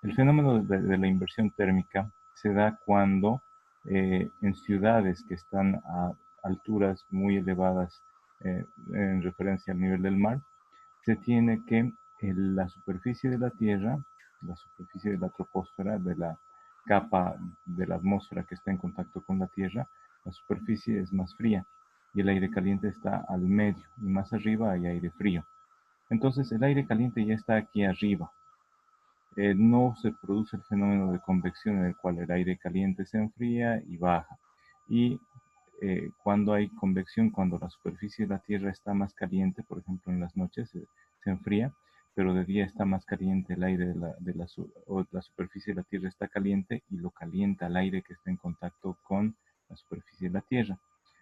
El fenómeno de la inversión térmica se da cuando en ciudades que están a alturas muy elevadas en referencia al nivel del mar, se tiene que la superficie de la Tierra, la superficie de la troposfera, de la capa de la atmósfera que está en contacto con la Tierra, la superficie es más fría y el aire caliente está al medio y más arriba hay aire frío. Entonces el aire caliente ya está aquí arriba. No se produce el fenómeno de convección en el cual el aire caliente se enfría y baja. Y cuando hay convección, cuando la superficie de la Tierra está más caliente, por ejemplo en las noches se enfría, pero de día está más caliente el aire o la superficie de la Tierra está caliente y lo calienta el aire que está en contacto con la superficie de la Tierra.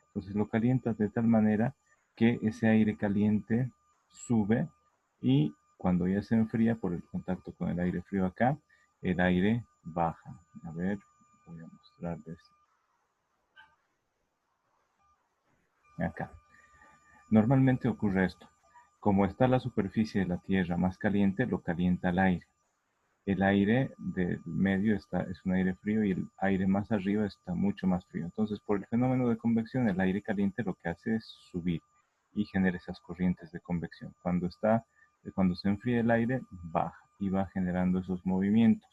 Entonces lo calienta de tal manera que ese aire caliente sube y cuando ya se enfría por el contacto con el aire frío acá, el aire baja. A ver, voy a mostrarles acá. Normalmente ocurre esto. Como está la superficie de la Tierra más caliente, lo calienta el aire. El aire del medio es un aire frío y el aire más arriba está mucho más frío. Entonces, por el fenómeno de convección, el aire caliente lo que hace es subir y genera esas corrientes de convección. Cuando se enfría el aire, baja y va generando esos movimientos.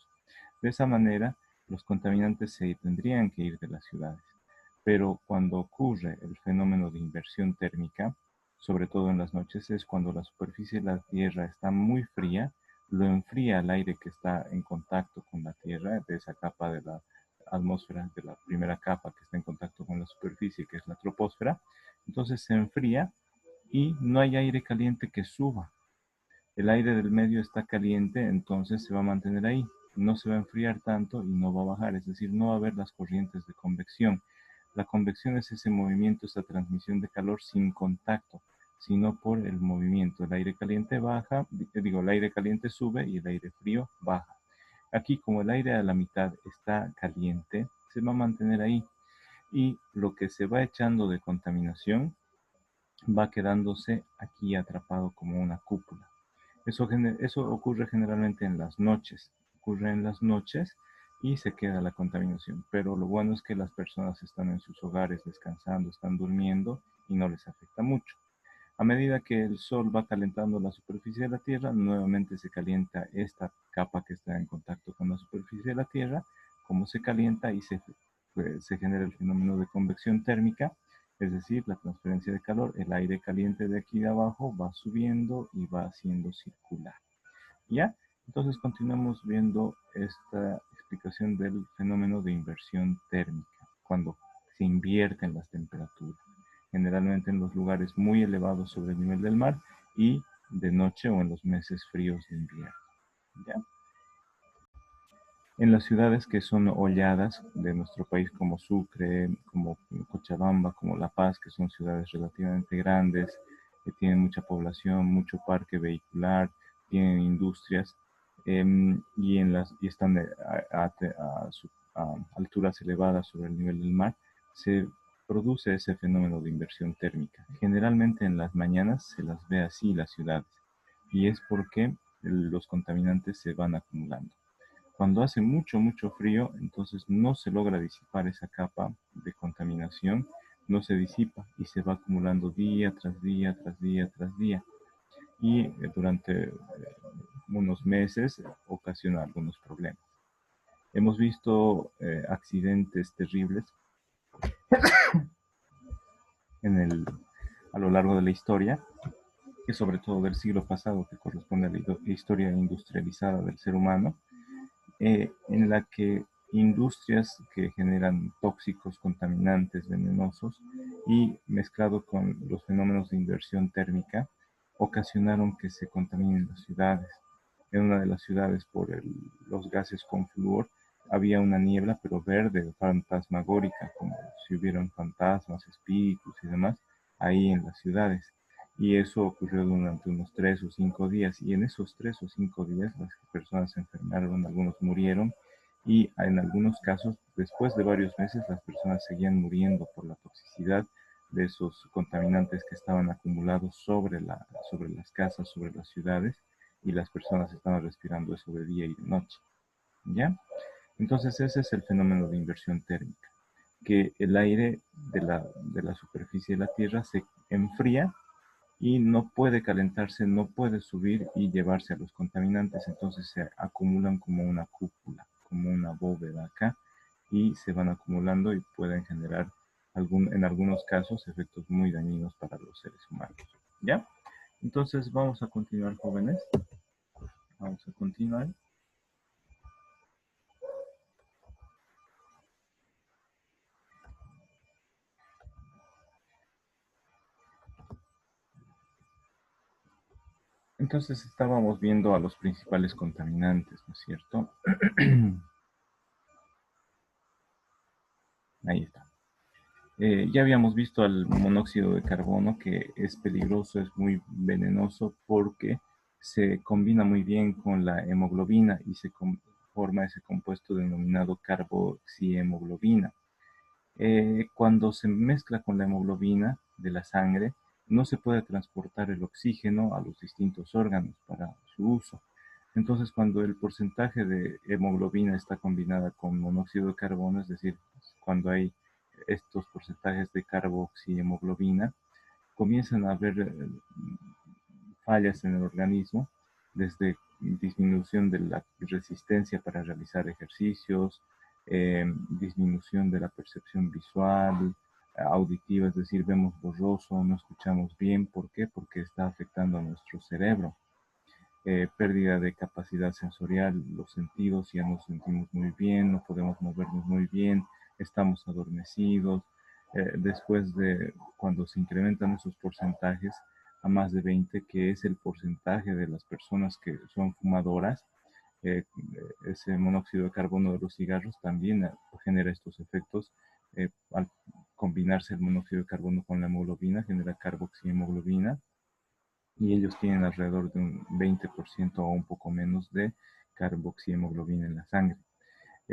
De esa manera, los contaminantes se tendrían que ir de las ciudades. Pero cuando ocurre el fenómeno de inversión térmica, sobre todo en las noches, es cuando la superficie de la Tierra está muy fría, lo enfría el aire que está en contacto con la Tierra, de esa capa de la atmósfera, de la primera capa que está en contacto con la superficie, que es la troposfera. Entonces se enfría y no hay aire caliente que suba. El aire del medio está caliente, entonces se va a mantener ahí. No se va a enfriar tanto y no va a bajar, es decir, no va a haber las corrientes de convección. La convección es ese movimiento, esa transmisión de calor sin contacto, sino por el movimiento. El aire caliente baja, el aire caliente sube y el aire frío baja. Aquí, como el aire a la mitad está caliente, se va a mantener ahí. Y lo que se va echando de contaminación va quedándose aquí atrapado como una cúpula. Eso ocurre generalmente en las noches. Ocurre en las noches y se queda la contaminación. Pero lo bueno es que las personas están en sus hogares descansando, están durmiendo y no les afecta mucho. A medida que el sol va calentando la superficie de la Tierra, nuevamente se calienta esta capa que está en contacto con la superficie de la Tierra. Como se calienta y se genera el fenómeno de convección térmica, es decir, la transferencia de calor, el aire caliente de aquí de abajo va subiendo y va haciendo circular. ¿Ya? Entonces continuamos viendo esta explicación del fenómeno de inversión térmica, cuando se invierten las temperaturas, generalmente en los lugares muy elevados sobre el nivel del mar y de noche o en los meses fríos de invierno. ¿Ya? En las ciudades que son holladas de nuestro país, como Sucre, como Cochabamba, como La Paz, que son ciudades relativamente grandes, que tienen mucha población, mucho parque vehicular, tienen industrias, y están a alturas elevadas sobre el nivel del mar, se produce ese fenómeno de inversión térmica. Generalmente en las mañanas se las ve así las ciudades, y es porque los contaminantes se van acumulando. Cuando hace mucho, mucho frío, entonces no se logra disipar esa capa de contaminación, no se disipa y se va acumulando día tras día, tras día, tras día. Y durante unos meses ocasiona algunos problemas. Hemos visto accidentes terribles a lo largo de la historia, que sobre todo del siglo pasado, que corresponde a la historia industrializada del ser humano, en la que industrias que generan tóxicos, contaminantes, venenosos y mezclado con los fenómenos de inversión térmica, ocasionaron que se contaminen las ciudades. En una de las ciudades, por los gases con flúor, había una niebla, pero verde, fantasmagórica, como si hubieran fantasmas, espíritus y demás, ahí en las ciudades. Y eso ocurrió durante unos 3 o 5 días. Y en esos 3 o 5 días las personas se enfermaron, algunos murieron. Y en algunos casos, después de varios meses, las personas seguían muriendo por la toxicidad de esos contaminantes que estaban acumulados sobre las casas, sobre las ciudades. Y las personas estaban respirando eso de día y de noche. ¿ya? Entonces ese es el fenómeno de inversión térmica, que el aire de la superficie de la Tierra se enfría y no puede calentarse, no puede subir y llevarse a los contaminantes, entonces se acumulan como una cúpula, como una bóveda acá, y se van acumulando y pueden generar en algunos casos efectos muy dañinos para los seres humanos. ¿Ya? Entonces vamos a continuar, jóvenes. Vamos a continuar. Entonces estábamos viendo a los principales contaminantes, ¿no es cierto? Ahí está. Ya habíamos visto al monóxido de carbono, que es peligroso, es muy venenoso porque se combina muy bien con la hemoglobina y se forma ese compuesto denominado carboxihemoglobina. Cuando se mezcla con la hemoglobina de la sangre, no se puede transportar el oxígeno a los distintos órganos para su uso. Entonces, cuando el porcentaje de hemoglobina está combinada con monóxido de carbono, es decir, cuando hay estos porcentajes de carboxihemoglobina, comienzan a haber fallas en el organismo, desde disminución de la resistencia para realizar ejercicios, disminución de la percepción visual, auditiva, es decir, vemos borroso, no escuchamos bien. ¿Por qué? Porque está afectando a nuestro cerebro. Pérdida de capacidad sensorial, los sentidos, ya no sentimos muy bien, no podemos movernos muy bien, estamos adormecidos. Después de cuando se incrementan esos porcentajes a más de 20, que es el porcentaje de las personas que son fumadoras, eh, ese monóxido de carbono de los cigarros también genera estos efectos. Al combinarse el monóxido de carbono con la hemoglobina, genera carboxihemoglobina, y ellos tienen alrededor de un 20% o un poco menos de carboxihemoglobina en la sangre.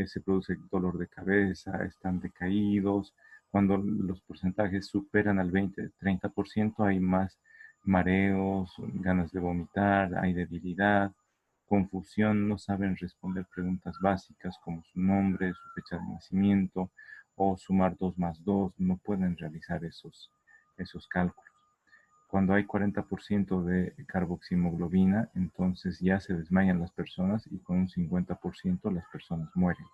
Se produce dolor de cabeza, están decaídos. Cuando los porcentajes superan al 20-30%, hay más mareos, ganas de vomitar, hay debilidad, confusión, no saben responder preguntas básicas como su nombre, su fecha de nacimiento o sumar 2 más 2, no pueden realizar esos cálculos. Cuando hay 40% de carboxihemoglobina, entonces ya se desmayan las personas y con un 50% las personas mueren.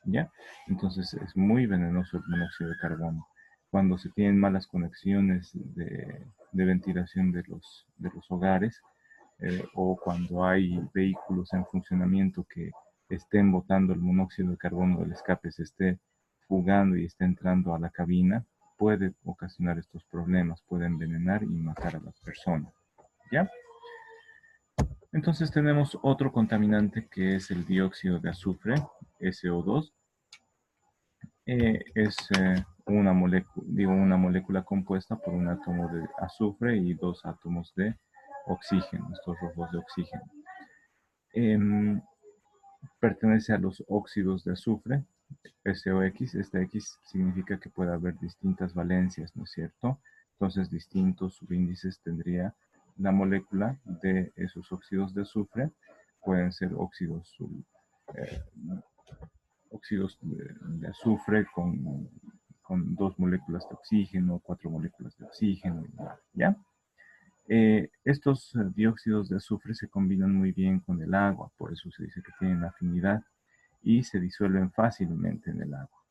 ¿Ya? Entonces es muy venenoso el monóxido de carbono. Cuando se tienen malas conexiones de ventilación de los hogares, o cuando hay vehículos en funcionamiento que estén botando el monóxido de carbono del escape, se esté fugando y esté entrando a la cabina, puede ocasionar estos problemas, puede envenenar y matar a las personas. ¿Ya? Entonces tenemos otro contaminante que es el dióxido de azufre, SO2. Es una molécula compuesta por un átomo de azufre y dos átomos de oxígeno, estos rojos de oxígeno. Em, Pertenece a los óxidos de azufre, SOX. Este X significa que puede haber distintas valencias, ¿no es cierto? Entonces, distintos subíndices tendría la molécula de esos óxidos de azufre. Pueden ser eh, óxidos de azufre con 2 moléculas de oxígeno, 4 moléculas de oxígeno, ¿ya? Estos dióxidos de azufre se combinan muy bien con el agua, por eso se dice que tienen afinidad y se disuelven fácilmente en el agua.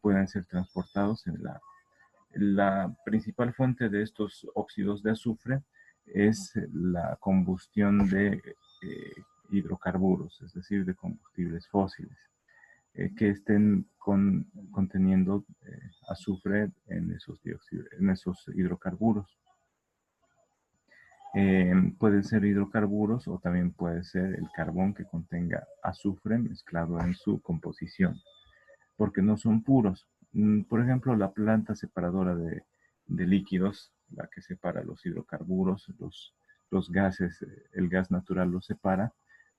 Pueden ser transportados en el agua. La principal fuente de estos óxidos de azufre es la combustión de hidrocarburos, es decir, de combustibles fósiles, que estén conteniendo azufre en en esos hidrocarburos. Pueden ser hidrocarburos o también puede ser el carbón que contenga azufre mezclado en su composición, porque no son puros. Por ejemplo, la planta separadora de líquidos, la que separa los hidrocarburos, los gases, el gas natural los separa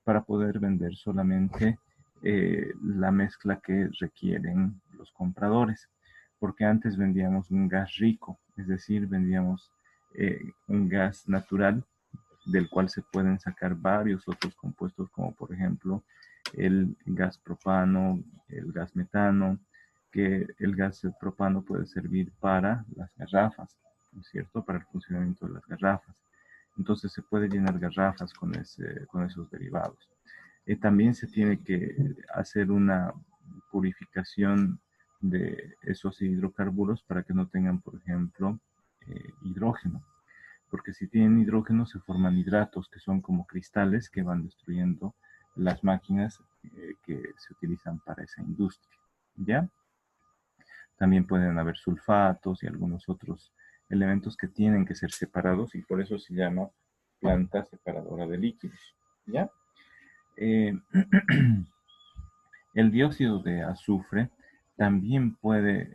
para poder vender solamente la mezcla que requieren los compradores, porque antes vendíamos un gas rico, es decir, vendíamos un gas natural del cual se pueden sacar varios otros compuestos, como por ejemplo el gas propano, el gas metano, que el gas propano puede servir para las garrafas, ¿no es cierto? Para el funcionamiento de las garrafas. Entonces se puede llenar garrafas con esos derivados. También se tiene que hacer una purificación de esos hidrocarburos para que no tengan, por ejemplo, hidrógeno. Porque si tienen hidrógeno se forman hidratos que son como cristales que van destruyendo las máquinas que se utilizan para esa industria. ¿Ya? También pueden haber sulfatos y algunos otros elementos que tienen que ser separados y por eso se llama planta separadora de líquidos. ¿Ya? El dióxido de azufre también puede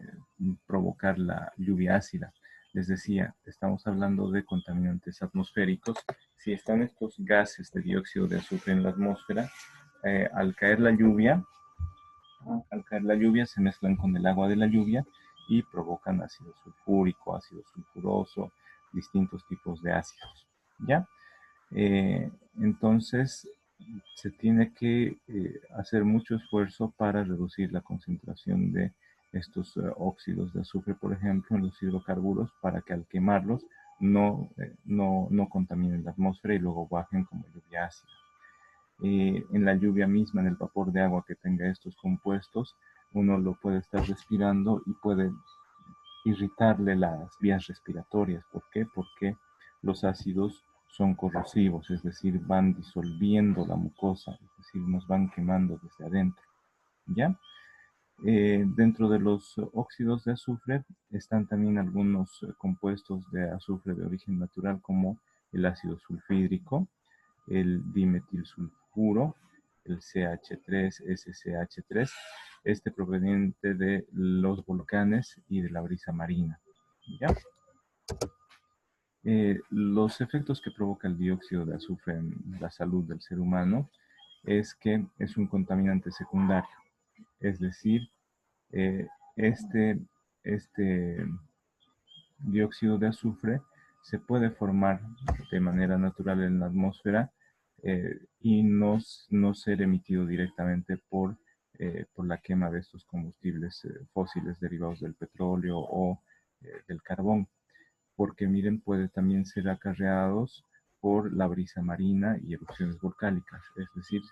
provocar la lluvia ácida. Les decía, estamos hablando de contaminantes atmosféricos. Si están estos gases de dióxido de azufre en la atmósfera, al caer la lluvia se mezclan con el agua de la lluvia y provocan ácido sulfúrico, ácido sulfuroso, distintos tipos de ácidos. ¿Ya? Entonces, se tiene que hacer mucho esfuerzo para reducir la concentración de estos óxidos de azufre, por ejemplo, en los hidrocarburos, para que al quemarlos no contaminen la atmósfera y luego bajen como lluvia ácida. En la lluvia misma, en el vapor de agua que tenga estos compuestos, uno lo puede estar respirando y puede irritarle las vías respiratorias. ¿Por qué? Porque los ácidos son corrosivos, es decir, van disolviendo la mucosa, es decir, nos van quemando desde adentro. ¿Ya? Dentro de los óxidos de azufre están también algunos compuestos de azufre de origen natural como el ácido sulfídrico, el dimetilsulfuro, el CH3, SCH3, este proveniente de los volcanes y de la brisa marina. ¿Ya? Los efectos que provoca el dióxido de azufre en la salud del ser humano es que es un contaminante secundario, es decir, eh, este, este dióxido de azufre se puede formar de manera natural en la atmósfera y no ser emitido directamente por la quema de estos combustibles fósiles derivados del petróleo o del carbón, porque miren, puede también ser acarreados por la brisa marina y erupciones volcánicas, es decir,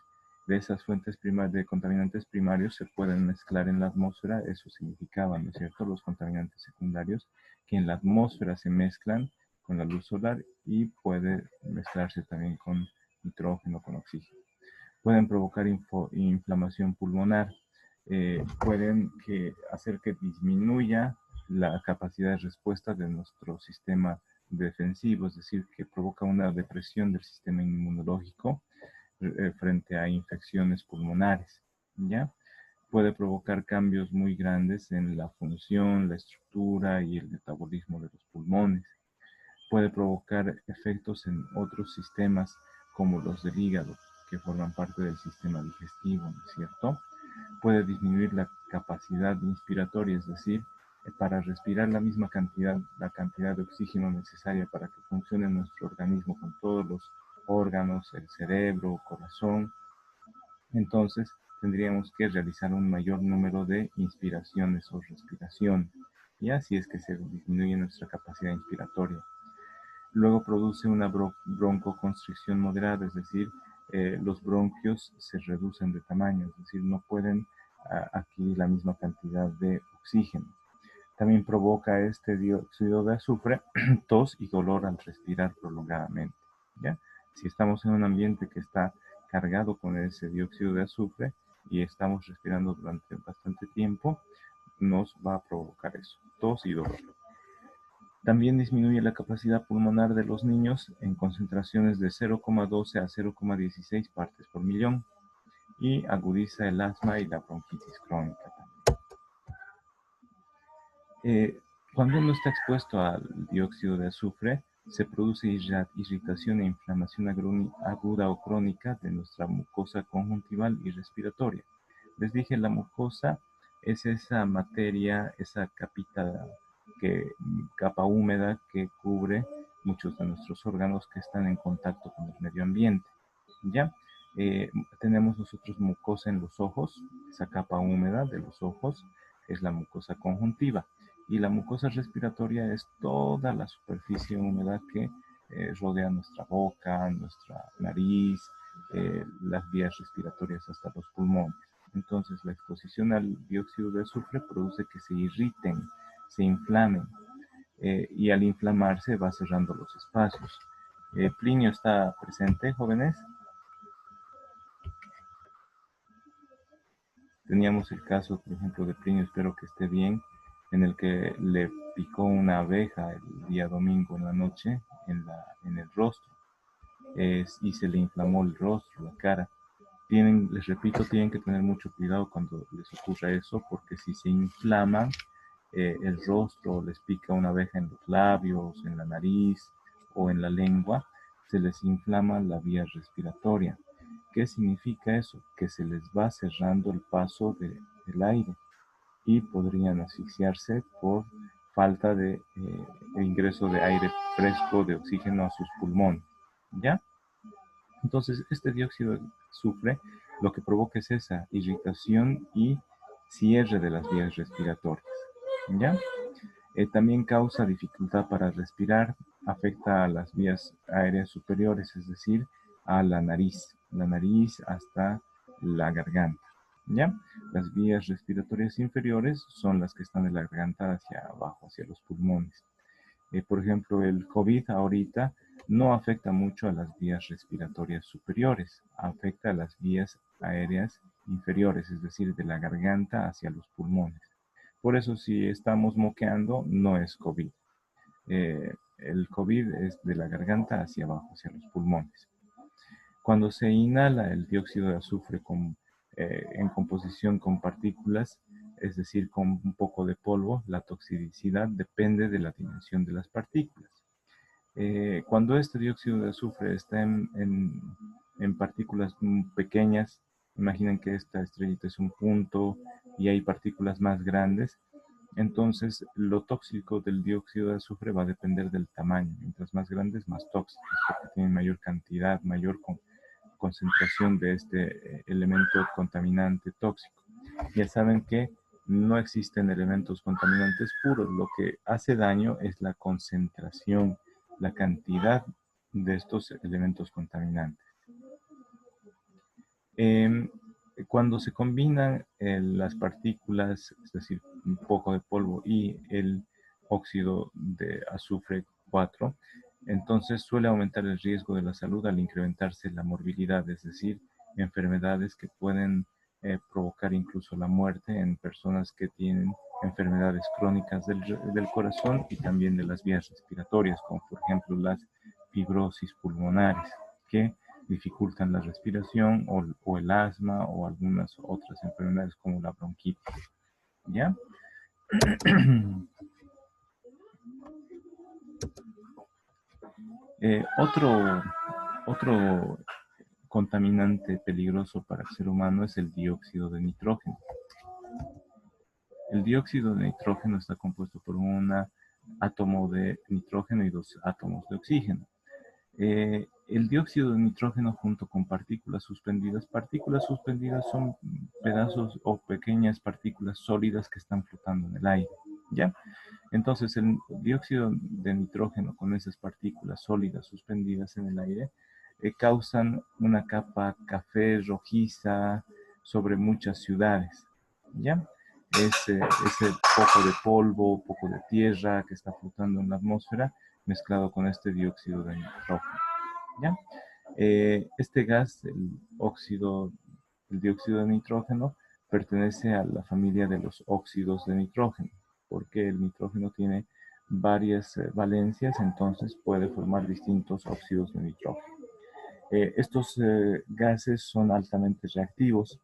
de esas fuentes de contaminantes primarios se pueden mezclar en la atmósfera, eso significaba, ¿no es cierto?, los contaminantes secundarios que en la atmósfera se mezclan con la luz solar y puede mezclarse también con nitrógeno, con oxígeno. Pueden provocar inflamación pulmonar, pueden hacer que disminuya la capacidad de respuesta de nuestro sistema defensivo, es decir, que provoca una depresión del sistema inmunológico frente a infecciones pulmonares, ¿ya? Puede provocar cambios muy grandes en la función, la estructura y el metabolismo de los pulmones. Puede provocar efectos en otros sistemas como los del hígado, que forman parte del sistema digestivo, ¿no es cierto? Puede disminuir la capacidad inspiratoria, es decir, para respirar la cantidad de oxígeno necesaria para que funcione nuestro organismo con todos los órganos, el cerebro, corazón. Entonces, tendríamos que realizar un mayor número de inspiraciones o respiración, y así es que se disminuye nuestra capacidad inspiratoria. Luego produce una broncoconstricción moderada, es decir, los bronquios se reducen de tamaño, es decir, no pueden adquirir la misma cantidad de oxígeno. También provoca este dióxido de azufre tos y dolor al respirar prolongadamente. ¿Ya? Si estamos en un ambiente que está cargado con ese dióxido de azufre y estamos respirando durante bastante tiempo, nos va a provocar eso, tos y dolor. También disminuye la capacidad pulmonar de los niños en concentraciones de 0,12 a 0,16 partes por millón y agudiza el asma y la bronquitis crónica también. Cuando uno está expuesto al dióxido de azufre, se produce irritación e inflamación aguda o crónica de nuestra mucosa conjuntival y respiratoria. Les dije, la mucosa es esa materia, esa capa húmeda que cubre muchos de nuestros órganos que están en contacto con el medio ambiente. ¿Ya? Tenemos nosotros mucosa en los ojos, esa capa húmeda de los ojos es la mucosa conjuntiva. Y la mucosa respiratoria es toda la superficie húmeda que rodea nuestra boca, nuestra nariz, las vías respiratorias hasta los pulmones. Entonces, la exposición al dióxido de azufre produce que se irriten, se inflamen, y al inflamarse va cerrando los espacios. Plinio está presente, jóvenes. Teníamos el caso, por ejemplo, de Plinio, espero que esté bien, en el que le picó una abeja el día domingo en la noche en el rostro, y se le inflamó el rostro, la cara. Les repito, tienen que tener mucho cuidado cuando les ocurra eso, porque si se inflama el rostro, les pica una abeja en los labios, en la nariz o en la lengua, se les inflama la vía respiratoria. ¿Qué significa eso? Que se les va cerrando el paso del aire y podrían asfixiarse por falta de ingreso de aire fresco, de oxígeno a sus pulmones. ¿Ya? Entonces, este dióxido de azufre lo que provoca es esa irritación y cierre de las vías respiratorias. ¿Ya? También causa dificultad para respirar, afecta a las vías aéreas superiores, es decir, a la nariz hasta la garganta. ¿Ya? Las vías respiratorias inferiores son las que están de la garganta hacia abajo, hacia los pulmones. Por ejemplo, el COVID ahorita no afecta mucho a las vías respiratorias superiores, afecta a las vías aéreas inferiores, es decir, de la garganta hacia los pulmones. Por eso, si estamos moqueando, no es COVID. El COVID es de la garganta hacia abajo, hacia los pulmones. Cuando se inhala el dióxido de azufre en composición con partículas, es decir, con un poco de polvo, la toxicidad depende de la dimensión de las partículas. Cuando este dióxido de azufre está en partículas pequeñas, imaginen que esta estrellita es un punto y hay partículas más grandes, entonces lo tóxico del dióxido de azufre va a depender del tamaño. Mientras más grandes, más tóxicos, porque tienen mayor cantidad, mayor concentración de este elemento contaminante tóxico. Ya saben que no existen elementos contaminantes puros, lo que hace daño es la concentración, la cantidad de estos elementos contaminantes. Cuando se combinan las partículas, es decir, un poco de polvo y el óxido de azufre 4, entonces suele aumentar el riesgo de la salud al incrementarse la morbilidad, es decir, enfermedades que pueden provocar incluso la muerte en personas que tienen enfermedades crónicas del corazón y también de las vías respiratorias, como por ejemplo las fibrosis pulmonares, que dificultan la respiración o el asma o algunas otras enfermedades como la bronquitis. ¿Ya? Otro contaminante peligroso para el ser humano es el dióxido de nitrógeno. El dióxido de nitrógeno está compuesto por un átomo de nitrógeno y 2 átomos de oxígeno. El dióxido de nitrógeno junto con partículas suspendidas son pedazos o pequeñas partículas sólidas que están flotando en el aire, ¿ya? Entonces el dióxido de nitrógeno con esas partículas sólidas suspendidas en el aire causan una capa café rojiza sobre muchas ciudades, ¿ya? Ese poco de polvo, poco de tierra que está flotando en la atmósfera mezclado con este dióxido de nitrógeno, ¿ya? Este gas, el dióxido de nitrógeno, pertenece a la familia de los óxidos de nitrógeno, porque el nitrógeno tiene varias valencias, entonces puede formar distintos óxidos de nitrógeno. Estos gases son altamente reactivos,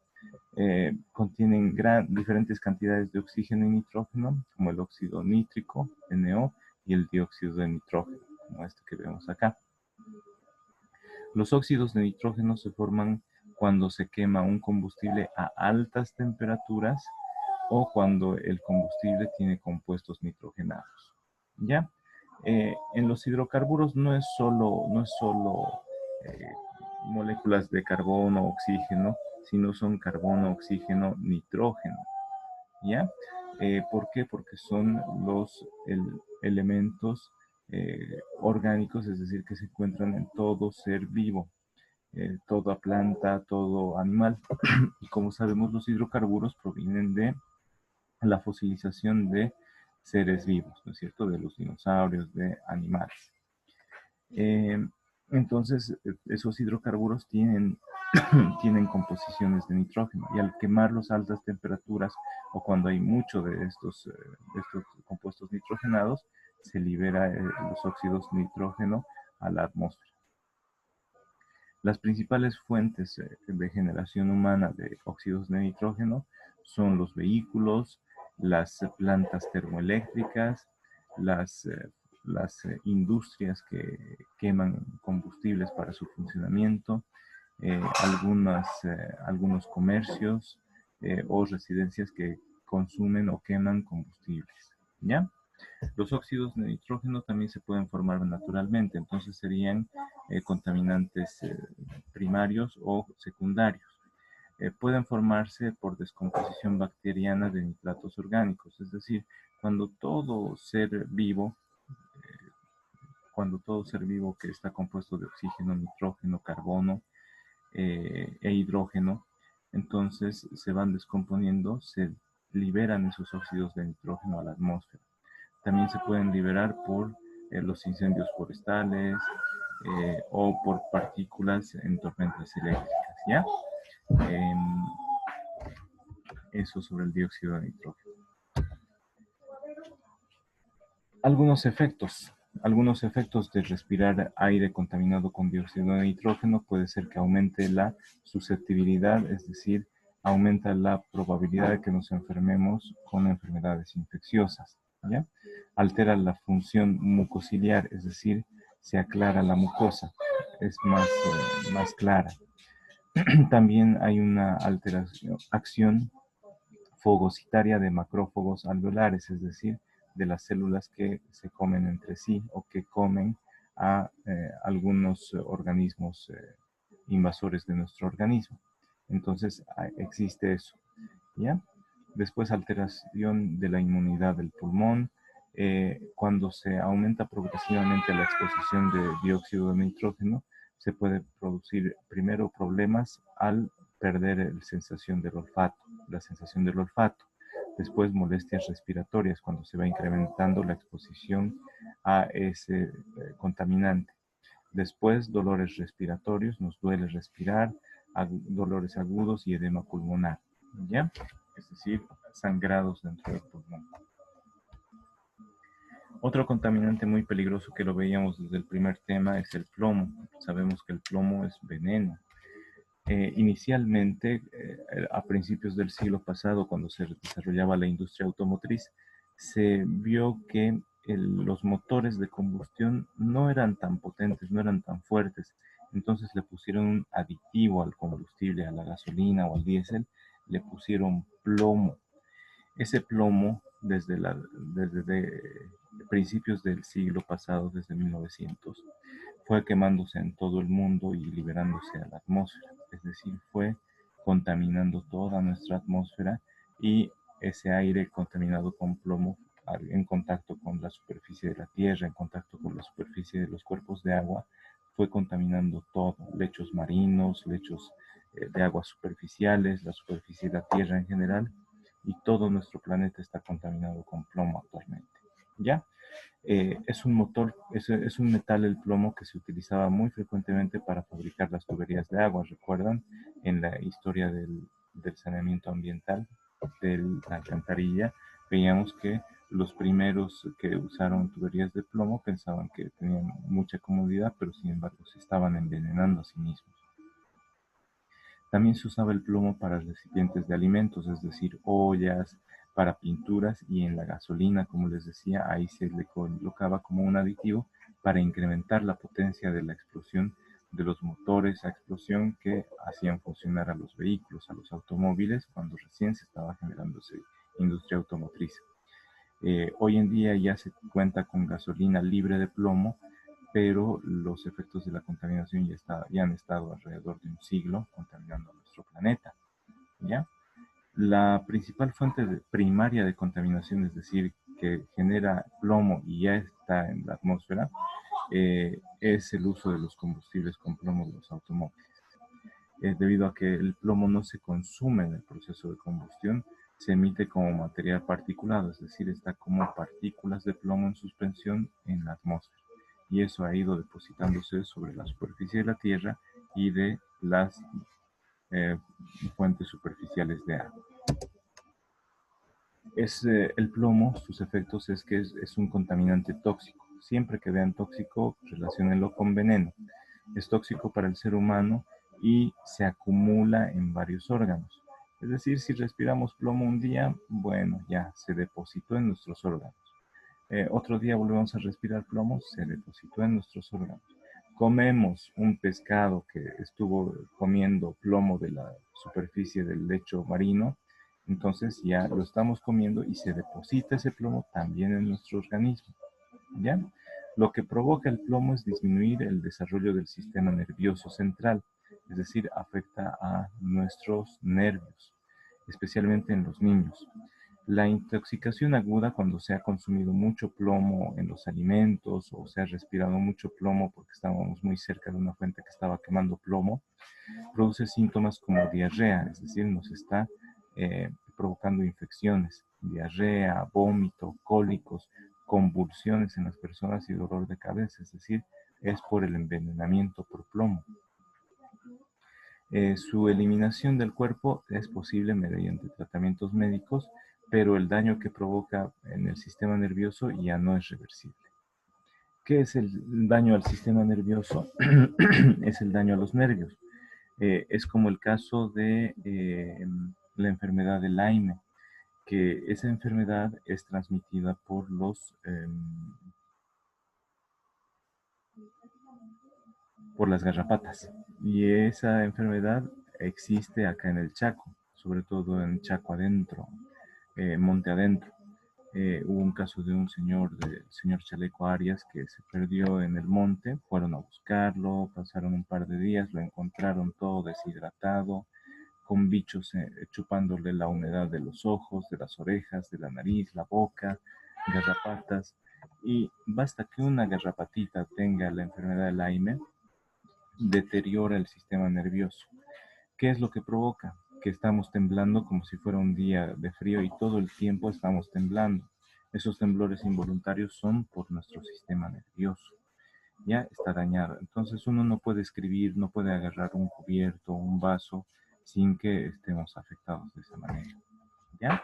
contienen diferentes cantidades de oxígeno y nitrógeno, como el óxido nítrico, NO, y el dióxido de nitrógeno, como este que vemos acá. Los óxidos de nitrógeno se forman cuando se quema un combustible a altas temperaturas o cuando el combustible tiene compuestos nitrogenados. ¿Ya? En los hidrocarburos no es solo eh, moléculas de carbono, oxígeno, sino son carbono, oxígeno, nitrógeno, ¿ya? ¿Por qué? Porque son los elementos orgánicos, es decir, que se encuentran en todo ser vivo, toda planta, todo animal. Y como sabemos, los hidrocarburos provienen de la fosilización de seres vivos, ¿no es cierto? De los dinosaurios, de animales. Eh, entonces, esos hidrocarburos tienen composiciones de nitrógeno y al quemarlos a altas temperaturas o cuando hay mucho de estos compuestos nitrogenados, se libera los óxidos nitrógeno a la atmósfera. Las principales fuentes de generación humana de óxidos de nitrógeno son los vehículos, las plantas termoeléctricas, las industrias que queman combustibles para su funcionamiento, algunos comercios o residencias que consumen o queman combustibles. ¿Ya? Los óxidos de nitrógeno también se pueden formar naturalmente, entonces serían contaminantes primarios o secundarios. Pueden formarse por descomposición bacteriana de nitratos orgánicos, es decir, cuando todo ser vivo, cuando todo ser vivo que está compuesto de oxígeno, nitrógeno, carbono e hidrógeno, entonces se van descomponiendo, se liberan esos óxidos de nitrógeno a la atmósfera. También se pueden liberar por los incendios forestales o por partículas en tormentas eléctricas, ¿ya? Eh, Eso sobre el dióxido de nitrógeno. Algunos efectos. Algunos efectos de respirar aire contaminado con dióxido de nitrógeno puede ser que aumente la susceptibilidad, es decir, aumenta la probabilidad de que nos enfermemos con enfermedades infecciosas, ¿ya? Altera la función mucociliar, es decir, se aclara la mucosa, es más clara. También hay una acción fagocitaria de macrófagos alveolares, es decir, de las células que se comen entre sí o que comen a algunos organismos invasores de nuestro organismo. Entonces existe eso, ¿ya? Después alteración de la inmunidad del pulmón. Cuando se aumenta progresivamente la exposición de dióxido de nitrógeno, se puede producir primero problemas al perder la sensación del olfato. Después molestias respiratorias cuando se va incrementando la exposición a ese contaminante. Después dolores respiratorios, nos duele respirar, dolores agudos y edema pulmonar, ¿ya? Es decir, sangrados dentro del pulmón. Otro contaminante muy peligroso que lo veíamos desde el primer tema es el plomo. Sabemos que el plomo es veneno. Inicialmente, a principios del siglo pasado, cuando se desarrollaba la industria automotriz, se vio que los motores de combustión no eran tan potentes, no eran tan fuertes. Entonces le pusieron un aditivo al combustible, a la gasolina o al diésel, le pusieron plomo. Ese plomo, desde principios del siglo pasado, desde 1900, fue quemándose en todo el mundo y liberándose a la atmósfera. Es decir, fue contaminando toda nuestra atmósfera y ese aire contaminado con plomo en contacto con la superficie de la Tierra, en contacto con la superficie de los cuerpos de agua, fue contaminando todo, lechos marinos, lechos de aguas superficiales, la superficie de la Tierra en general, y todo nuestro planeta está contaminado con plomo actualmente. ¿Ya? Es un metal el plomo que se utilizaba muy frecuentemente para fabricar las tuberías de agua. ¿Recuerdan? En la historia del saneamiento ambiental de la alcantarilla, veíamos que los primeros que usaron tuberías de plomo pensaban que tenían mucha comodidad, pero sin embargo se estaban envenenando a sí mismos. También se usaba el plomo para recipientes de alimentos, es decir, ollas, para pinturas y en la gasolina, como les decía, ahí se le colocaba como un aditivo para incrementar la potencia de la explosión de los motores a explosión que hacían funcionar a los vehículos, a los automóviles, cuando recién se estaba generando esa industria automotriz. Hoy en día ya se cuenta con gasolina libre de plomo, pero los efectos de la contaminación ya han estado alrededor de un siglo contaminando nuestro planeta, ¿ya? La principal fuente primaria de contaminación, es decir, que genera plomo y ya está en la atmósfera, es el uso de los combustibles con plomo de los automóviles. Debido a que el plomo no se consume en el proceso de combustión, se emite como material particulado, es decir, está como partículas de plomo en suspensión en la atmósfera. Y eso ha ido depositándose sobre la superficie de la Tierra y de las eh, fuentes superficiales de agua. El plomo, sus efectos es que es un contaminante tóxico. Siempre que vean tóxico, relaciónenlo con veneno. Es tóxico para el ser humano y se acumula en varios órganos. Es decir, si respiramos plomo un día, bueno, ya se depositó en nuestros órganos. Otro día volvemos a respirar plomo, se depositó en nuestros órganos. Comemos un pescado que estuvo comiendo plomo de la superficie del lecho marino, entonces ya lo estamos comiendo y se deposita ese plomo también en nuestro organismo, ¿ya? Lo que provoca el plomo es disminuir el desarrollo del sistema nervioso central, es decir, afecta a nuestros nervios, especialmente en los niños. La intoxicación aguda, cuando se ha consumido mucho plomo en los alimentos o se ha respirado mucho plomo porque estábamos muy cerca de una fuente que estaba quemando plomo, produce síntomas como diarrea, es decir, nos está provocando infecciones, diarrea, vómito, cólicos, convulsiones en las personas y dolor de cabeza, es decir, es por el envenenamiento por plomo. Su eliminación del cuerpo es posible mediante tratamientos médicos, pero el daño que provoca en el sistema nervioso ya no es reversible. ¿Qué es el daño al sistema nervioso? Es el daño a los nervios. Es como el caso de la enfermedad de Lyme, que esa enfermedad es transmitida por las garrapatas. Y esa enfermedad existe acá en el Chaco, sobre todo en Chaco adentro, Monte adentro. Hubo un caso de un señor, del señor Chaleco Arias, que se perdió en el monte, fueron a buscarlo, pasaron un par de días, lo encontraron todo deshidratado, con bichos chupándole la humedad de los ojos, de las orejas, de la nariz, la boca, garrapatas. Y basta que una garrapatita tenga la enfermedad de Lyme, deteriora el sistema nervioso. ¿Qué es lo que provoca? Que estamos temblando como si fuera un día de frío y todo el tiempo estamos temblando. Esos temblores involuntarios son por nuestro sistema nervioso. Ya está dañado. Entonces uno no puede escribir, no puede agarrar un cubierto, un vaso, sin que estemos afectados de esa manera. ¿Ya?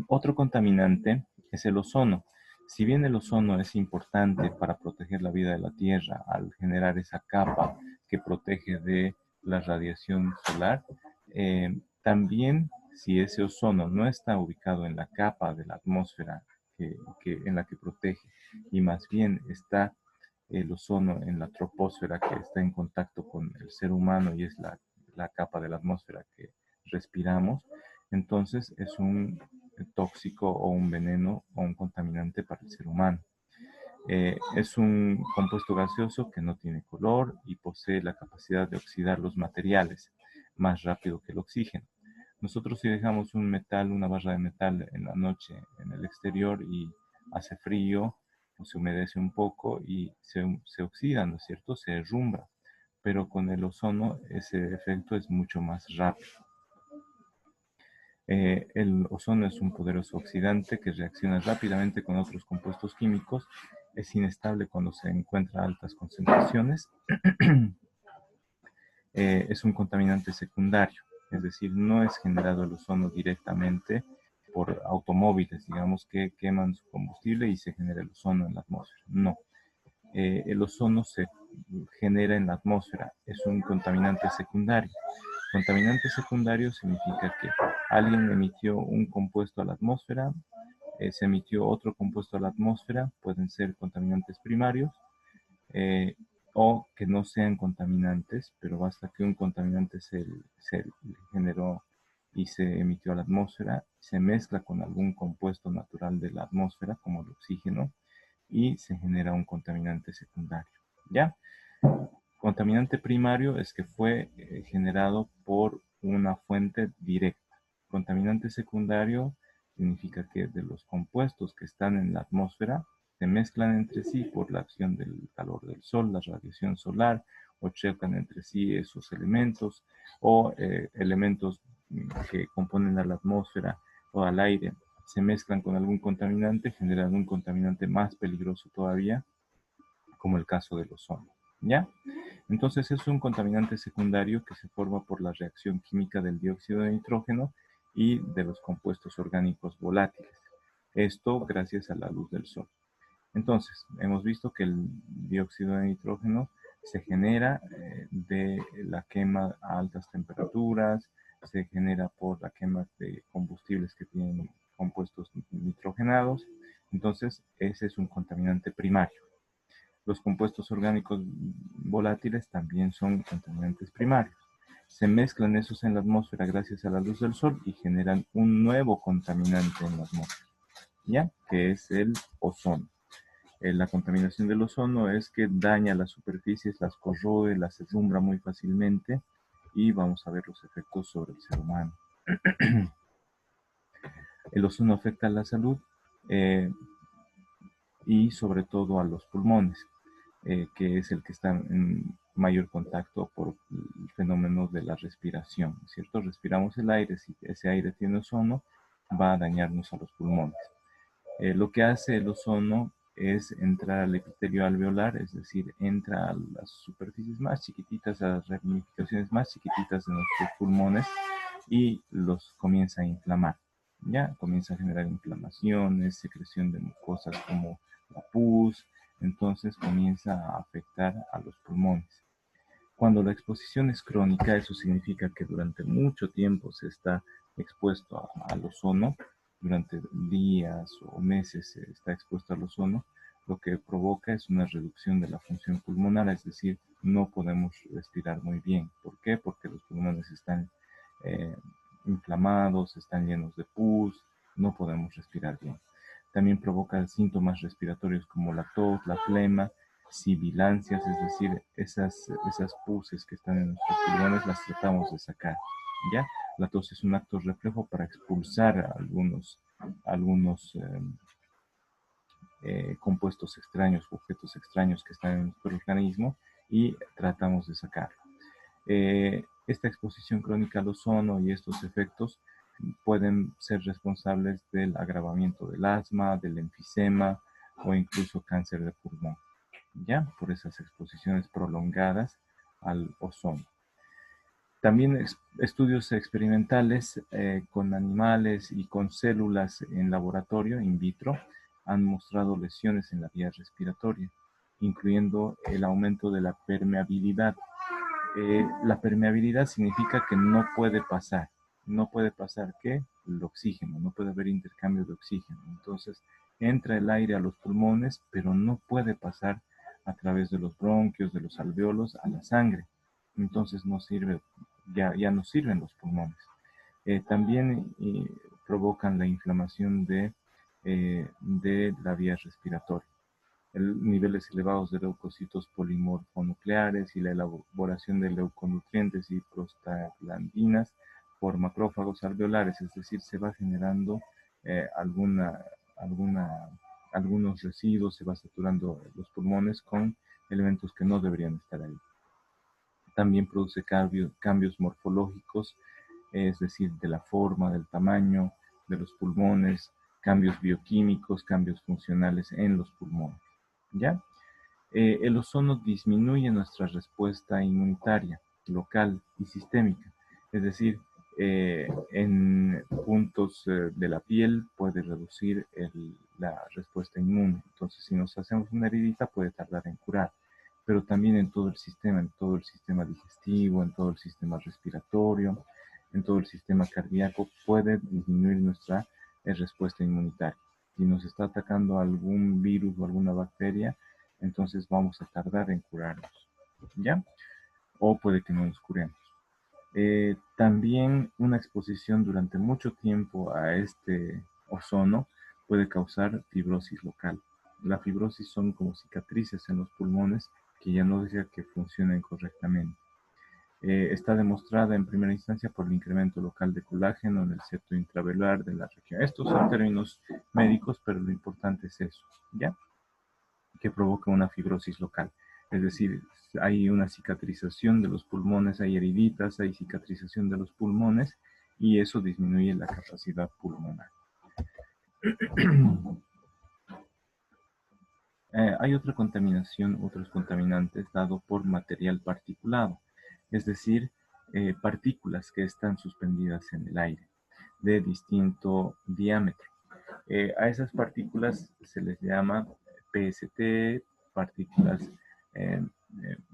Otro contaminante es el ozono. Si bien el ozono es importante para proteger la vida de la Tierra al generar esa capa que protege de la radiación solar, también si ese ozono no está ubicado en la capa de la atmósfera en la que protege y más bien está el ozono en la troposfera que está en contacto con el ser humano y es la capa de la atmósfera que respiramos, entonces es un tóxico o un veneno o un contaminante para el ser humano. Es un compuesto gaseoso que no tiene color y posee la capacidad de oxidar los materiales más rápido que el oxígeno. Nosotros si dejamos un metal, una barra de metal en la noche en el exterior y hace frío o se humedece un poco y se oxida, ¿no es cierto? Se derrumba. Pero con el ozono ese efecto es mucho más rápido. El ozono es un poderoso oxidante que reacciona rápidamente con otros compuestos químicos. Es inestable cuando se encuentra a altas concentraciones. Es un contaminante secundario, es decir, no es generado el ozono directamente por automóviles, digamos, que queman su combustible y se genera el ozono en la atmósfera. No, el ozono se genera en la atmósfera, es un contaminante secundario. Contaminante secundario significa que alguien emitió un compuesto a la atmósfera, se emitió otro compuesto a la atmósfera, pueden ser contaminantes primarios, eh, o que no sean contaminantes, pero basta que un contaminante se generó y se emitió a la atmósfera, se mezcla con algún compuesto natural de la atmósfera, como el oxígeno, y se genera un contaminante secundario, ¿ya? Contaminante primario es que fue generado por una fuente directa. Contaminante secundario significa que de los compuestos que están en la atmósfera se mezclan entre sí por la acción del calor del sol, la radiación solar, o chocan entre sí esos elementos, o elementos que componen a la atmósfera o al aire se mezclan con algún contaminante, generan un contaminante más peligroso todavía, como el caso del ozono, ¿ya? Entonces es un contaminante secundario que se forma por la reacción química del dióxido de nitrógeno y de los compuestos orgánicos volátiles. Esto gracias a la luz del sol. Entonces, hemos visto que el dióxido de nitrógeno se genera de la quema a altas temperaturas, se genera por la quema de combustibles que tienen compuestos nitrogenados. Entonces, ese es un contaminante primario. Los compuestos orgánicos volátiles también son contaminantes primarios. Se mezclan esos en la atmósfera gracias a la luz del sol y generan un nuevo contaminante en la atmósfera, ¿ya? Que es el ozono. La contaminación del ozono es que daña las superficies, las corroe, las herrumbra muy fácilmente y vamos a ver los efectos sobre el ser humano. El ozono afecta a la salud y sobre todo a los pulmones, que es el que está en mayor contacto por el fenómeno de la respiración, ¿cierto? Respiramos el aire, si ese aire tiene ozono, va a dañarnos a los pulmones. Lo que hace el ozono es entrar al epitelio alveolar, es decir, entra a las superficies más chiquititas, a las ramificaciones más chiquititas de nuestros pulmones y los comienza a inflamar. Ya comienza a generar inflamaciones, secreción de mucosas como la pus, entonces comienza a afectar a los pulmones. Cuando la exposición es crónica, eso significa que durante mucho tiempo se está expuesto al ozono, durante días o meses se está expuesto al ozono, lo que provoca es una reducción de la función pulmonar, es decir, no podemos respirar muy bien. ¿Por qué? Porque los pulmones están eh, inflamados, están llenos de pus, no podemos respirar bien. También provoca síntomas respiratorios como la tos, la flema, sibilancias, es decir, esas puces que están en nuestros pulmones las tratamos de sacar, ¿ya? La tos es un acto reflejo para expulsar algunos compuestos extraños, objetos extraños que están en nuestro organismo y tratamos de sacarlo. Esta exposición crónica al ozono y estos efectos pueden ser responsables del agravamiento del asma, del enfisema o incluso cáncer de pulmón, ya por esas exposiciones prolongadas al ozono. También estudios experimentales con animales y con células en laboratorio, in vitro, han mostrado lesiones en la vía respiratoria, incluyendo el aumento de la permeabilidad. La permeabilidad significa que no puede pasar. No puede pasar, ¿qué? El oxígeno, no puede haber intercambio de oxígeno. Entonces, entra el aire a los pulmones, pero no puede pasar a través de los bronquios, de los alveolos, a la sangre. Entonces, no sirve, ya no sirven los pulmones. También provocan la inflamación de la vía respiratoria. Niveles elevados de leucocitos polimorfonucleares y la elaboración de leuconutrientes y prostaglandinas por macrófagos alveolares, es decir, se va generando algunos residuos, se va saturando los pulmones con elementos que no deberían estar ahí. También produce cambios morfológicos, es decir, de la forma, del tamaño de los pulmones, cambios bioquímicos, cambios funcionales en los pulmones, ¿ya? El ozono disminuye nuestra respuesta inmunitaria local y sistémica, es decir, en puntos de la piel puede reducir la respuesta inmune. Entonces, si nos hacemos una heridita, puede tardar en curar, pero también en todo el sistema digestivo, en todo el sistema respiratorio, en todo el sistema cardíaco, puede disminuir nuestra respuesta inmunitaria. Si nos está atacando algún virus o alguna bacteria, entonces vamos a tardar en curarnos, ¿ya? O puede que no nos curemos. También una exposición durante mucho tiempo a este ozono puede causar fibrosis local. La fibrosis son como cicatrices en los pulmones que ya no deja que funcionen correctamente. Está demostrada en primera instancia por el incremento local de colágeno en el septo intravelar de la región. Estos son términos médicos, pero lo importante es eso, ¿ya? Que provoca una fibrosis local. Es decir, hay una cicatrización de los pulmones, hay heriditas, hay cicatrización de los pulmones y eso disminuye la capacidad pulmonar. Hay otra contaminación, otros contaminantes dado por material particulado, es decir, partículas que están suspendidas en el aire de distinto diámetro. A esas partículas se les llama PST, partículas,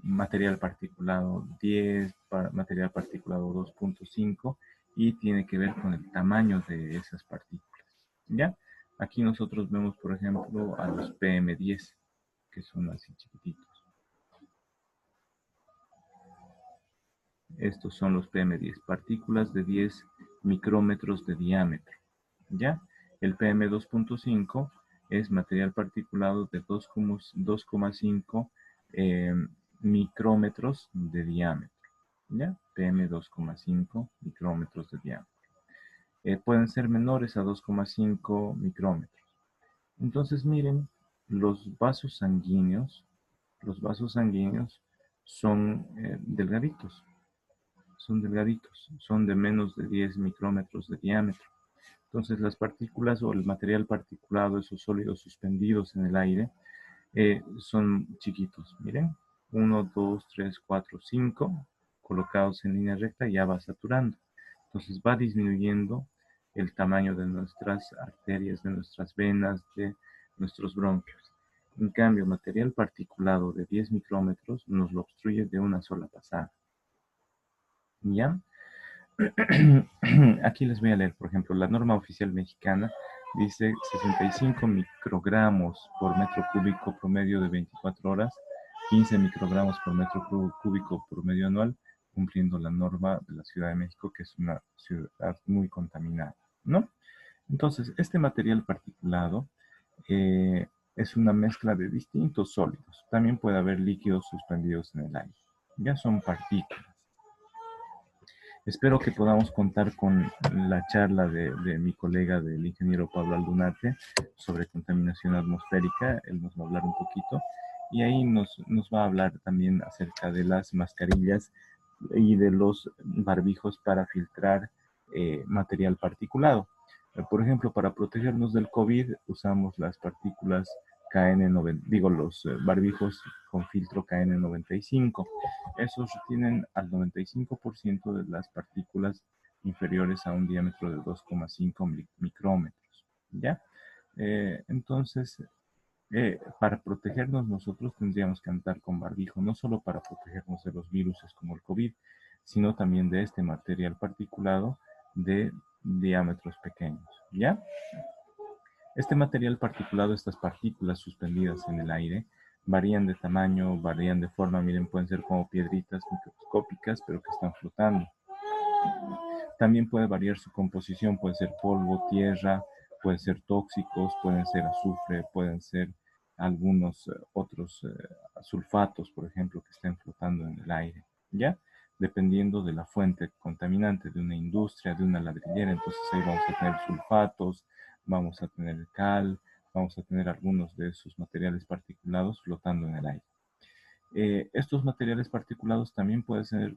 material particulado 10, material particulado 2.5 y tiene que ver con el tamaño de esas partículas. ¿Ya? Aquí nosotros vemos, por ejemplo, a los PM10, que son así chiquititos. Estos son los PM10, partículas de 10 micrómetros de diámetro. ¿Ya? El PM2.5 es material particulado de 2,5 micrómetros de diámetro. ¿Ya? PM2,5 micrómetros de diámetro. Pueden ser menores a 2,5 micrómetros. Entonces, miren, los vasos sanguíneos son delgaditos, son de menos de 10 micrómetros de diámetro. Entonces las partículas o el material particulado, esos sólidos suspendidos en el aire, son chiquitos. Miren, 1, 2, 3, 4, 5, colocados en línea recta ya va saturando. Entonces va disminuyendo el tamaño de nuestras arterias, de nuestras venas, de nuestros bronquios. En cambio, material particulado de 10 micrómetros nos lo obstruye de una sola pasada. ¿Ya? Aquí les voy a leer, por ejemplo, la norma oficial mexicana dice 65 microgramos por metro cúbico promedio de 24 horas, 15 microgramos por metro cúbico promedio anual, cumpliendo la norma de la Ciudad de México, que es una ciudad muy contaminada, ¿no? Entonces, este material particulado es una mezcla de distintos sólidos. También puede haber líquidos suspendidos en el aire. Ya son partículas. Espero que podamos contar con la charla de mi colega, del ingeniero Pablo Aldunate, sobre contaminación atmosférica. Él nos va a hablar un poquito y ahí nos va a hablar también acerca de las mascarillas y de los barbijos para filtrar material particulado. Por ejemplo, para protegernos del COVID usamos las partículas KN90, digo, los barbijos con filtro KN95. Esos retienen al 95% de las partículas inferiores a un diámetro de 2,5 micrómetros. ¿Ya? Entonces, para protegernos nosotros tendríamos que andar con barbijo, no solo para protegernos de los virus como el COVID, sino también de este material particulado de diámetros pequeños. ¿Ya? Este material particulado, estas partículas suspendidas en el aire, varían de tamaño, varían de forma, miren, pueden ser como piedritas microscópicas, pero que están flotando. También puede variar su composición, puede ser polvo, tierra, pueden ser tóxicos, pueden ser azufre, pueden ser algunos otros sulfatos, por ejemplo, que estén flotando en el aire, ¿ya? Dependiendo de la fuente contaminante de una industria, de una ladrillera, entonces ahí vamos a tener sulfatos, vamos a tener cal, vamos a tener algunos de esos materiales particulados flotando en el aire. Estos materiales particulados también pueden ser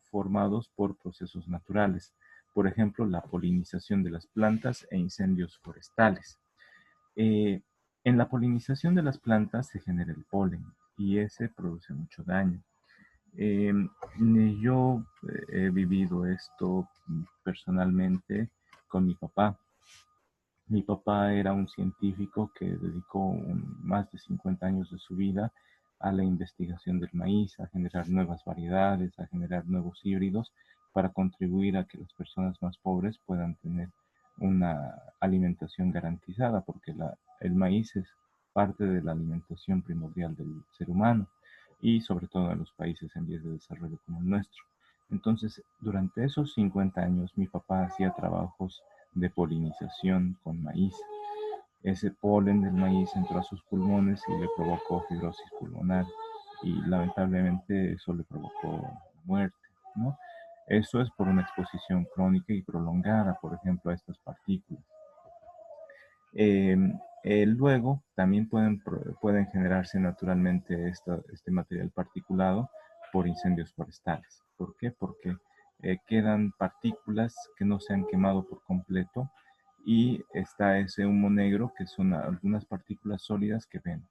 formados por procesos naturales, por ejemplo, la polinización de las plantas e incendios forestales. Eh, en la polinización de las plantas se genera el polen y ese produce mucho daño. Eh, yo he vivido esto personalmente con mi papá. Mi papá era un científico que dedicó más de 50 años de su vida a la investigación del maíz, a generar nuevas variedades, a generar nuevos híbridos para contribuir a que las personas más pobres puedan tener una alimentación garantizada, porque el maíz es parte de la alimentación primordial del ser humano y sobre todo en los países en vías de desarrollo como el nuestro. Entonces, durante esos 50 años, mi papá hacía trabajos de polinización con maíz. Ese polen del maíz entró a sus pulmones y le provocó fibrosis pulmonar y lamentablemente eso le provocó muerte, ¿no? Eso es por una exposición crónica y prolongada, por ejemplo, a estas partículas. Eh, Luego, también pueden generarse naturalmente este material particulado por incendios forestales. ¿Por qué? Porque quedan partículas que no se han quemado por completo y está ese humo negro que son algunas partículas sólidas que vemos.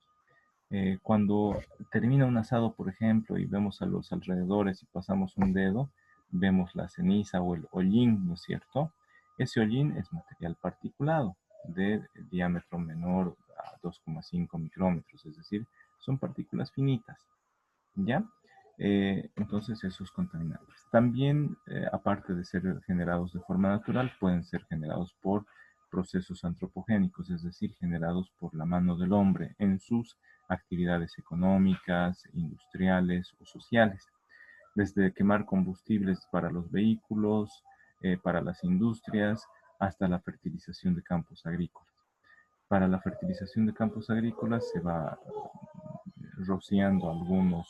Cuando termina un asado, por ejemplo, y vemos a los alrededores y pasamos un dedo, vemos la ceniza o el hollín, ¿no es cierto? Ese hollín es material particulado de diámetro menor a 2,5 micrómetros, es decir, son partículas finitas, ¿ya? Entonces esos contaminantes. También, aparte de ser generados de forma natural, pueden ser generados por procesos antropogénicos, es decir, generados por la mano del hombre en sus actividades económicas, industriales o sociales, desde quemar combustibles para los vehículos, para las industrias, hasta la fertilización de campos agrícolas. Para la fertilización de campos agrícolas se va rociando algunos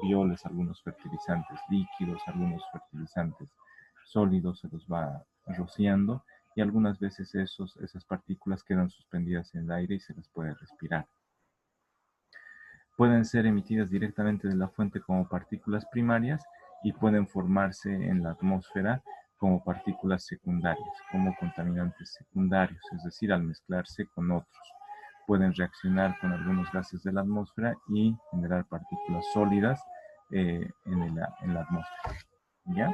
bioles, algunos fertilizantes líquidos, algunos fertilizantes sólidos, se los va rociando y algunas veces esas partículas quedan suspendidas en el aire y se las puede respirar. Pueden ser emitidas directamente de la fuente como partículas primarias y pueden formarse en la atmósfera como partículas secundarias, como contaminantes secundarios, es decir, al mezclarse con otros. Pueden reaccionar con algunos gases de la atmósfera y generar partículas sólidas en la atmósfera. ¿Ya?